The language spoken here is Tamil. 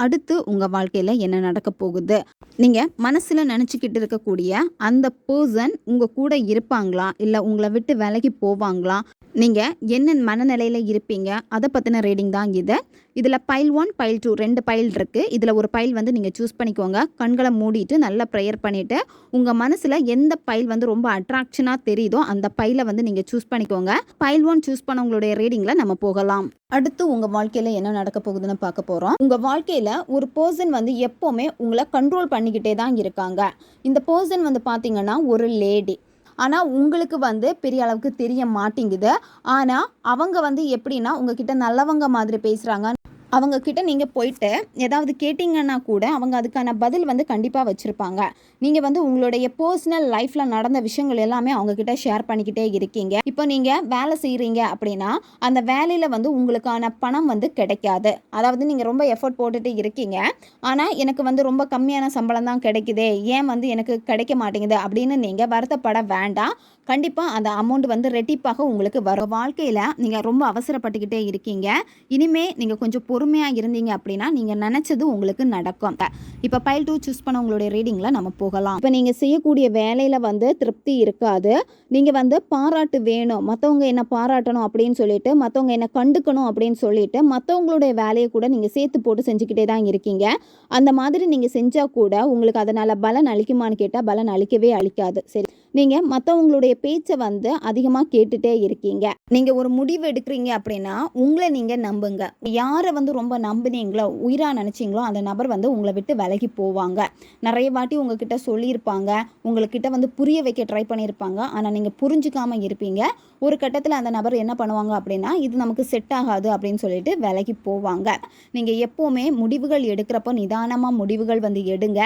அடுத்து உங்கள் வாழ்க்கையில் என்ன நடக்க போகுது? நீங்கள் மனசில் நினச்சிக்கிட்டு இருக்கக்கூடிய அந்த பர்சன் உங்கள் கூட இருப்பாங்களா? இல்லை உங்களை விட்டு விலகி போவாங்களா? நீங்கள் என்ன மனநிலையில் இருப்பீங்க? அதை பற்றின ரீடிங் தான் இது. இதில் பைல் 1 பைல் 2 2 பைல் இருக்குது. இதில் ஒரு பைல் வந்து நீங்கள் சூஸ் பண்ணிக்கோங்க. கண்களை மூடிட்டு நல்லா ப்ரேயர் பண்ணிவிட்டு உங்கள் மனசில் எந்த பைல் வந்து ரொம்ப அட்ராக்ஷனாக தெரியுதோ அந்த பைலை வந்து நீங்கள் சூஸ் பண்ணிக்கோங்க. பைல் 1 சூஸ் பண்ணவங்களுடைய ரீடிங்கில் நம்ம போகலாம். அடுத்து உங்கள் வாழ்க்கையில் என்ன நடக்க போகுதுன்னு பார்க்க போகிறோம். உங்கள் வாழ்க்கையில் ஒரு பர்சன் வந்து எப்போவுமே உங்களை கண்ட்ரோல் பண்ணிக்கிட்டே தான் இருக்காங்க. இந்த பர்சன் வந்து பார்த்தீங்கன்னா ஒரு லேடி. ஆனால் உங்களுக்கு வந்து பெரிய அளவுக்கு தெரிய மாட்டேங்குது. ஆனால் அவங்க வந்து எப்படின்னா உங்ககிட்ட நல்லவங்க மாதிரி பேசுகிறாங்க. அவங்க கிட்ட நீங்கள் போயிட்டு ஏதாவது கேட்டிங்கன்னா கூட அவங்க அதுக்கான பதில் வந்து கண்டிப்பாக வச்சுருப்பாங்க. நீங்கள் வந்து உங்களுடைய பர்சனல் லைஃப்பில் நடந்த விஷயங்கள் எல்லாமே அவங்கக்கிட்ட ஷேர் பண்ணிக்கிட்டே இருக்கீங்க. இப்போ நீங்கள் வேலை செய்கிறீங்க அப்படின்னா அந்த வேலையில் வந்து உங்களுக்கான பணம் வந்து கிடைக்காது. அதாவது நீங்கள் ரொம்ப எஃபர்ட் போட்டுட்டு இருக்கீங்க. ஆனால் எனக்கு வந்து ரொம்ப கம்மியான சம்பளம் தான் கிடைக்குதே, ஏன் வந்து எனக்கு கிடைக்க மாட்டேங்குது அப்படின்னு நீங்கள் வருத்தப்பட வேண்டாம். கண்டிப்பாக அந்த அமௌண்ட் வந்து ரெட்டிப்பாக உங்களுக்கு வரும். வாழ்க்கையில் நீங்கள் ரொம்ப அவசரப்பட்டுக்கிட்டே இருக்கீங்க. இனிமேல் நீங்கள் கொஞ்சம் பொறுமையாக இருந்தீங்க அப்படின்னா நீங்கள் நினச்சது உங்களுக்கு நடக்கும். இப்போ பைல் 2 சூஸ் பண்ண உங்களுடைய ரீடிங்கில் நம்ம போகலாம். இப்போ நீங்கள் செய்யக்கூடிய வேலையில் வந்து திருப்தி இருக்காது. நீங்கள் வந்து பாராட்டு வேணும், மற்றவங்க என்ன பாராட்டணும் அப்படின்னு சொல்லிட்டு, மற்றவங்க என்ன கண்டுக்கணும் அப்படின்னு சொல்லிட்டு மற்றவங்களுடைய வேலையை கூட நீங்கள் சேர்த்து போட்டு செஞ்சுக்கிட்டே தான் இருக்கீங்க. அந்த மாதிரி நீங்கள் செஞ்சால் கூட உங்களுக்கு அதனால் பலன் அளிக்குமான்னு கேட்டால் பலன் அளிக்கவே அளிக்காது. சரி, நீங்கள் மற்றவங்களுடைய பேச்சை வந்து அதிகமாக கேட்டுகிட்டே இருக்கீங்க. நீங்கள் ஒரு முடிவு எடுக்கிறீங்க அப்படின்னா உங்களை நீங்கள் நம்புங்க. யாரை வந்து ரொம்ப நம்புனீங்களோ, உயிராக நினச்சிங்களோ அந்த நபர் வந்து உங்களை விட்டு விலகி போவாங்க. நிறைய வாட்டி உங்ககிட்ட சொல்லியிருப்பாங்க, உங்கள்கிட்ட வந்து புரிய வைக்க ட்ரை பண்ணியிருப்பாங்க. ஆனால் நீங்கள் புரிஞ்சுக்காமல் இருப்பீங்க. ஒரு கட்டத்தில் அந்த நபர் என்ன பண்ணுவாங்க அப்படின்னா இது நமக்கு செட் ஆகாது அப்படின்னு சொல்லிட்டு விலகி போவாங்க. நீங்கள் எப்போவுமே முடிவுகள் எடுக்கிறப்போ நிதானமாக முடிவுகள் வந்து எடுங்க.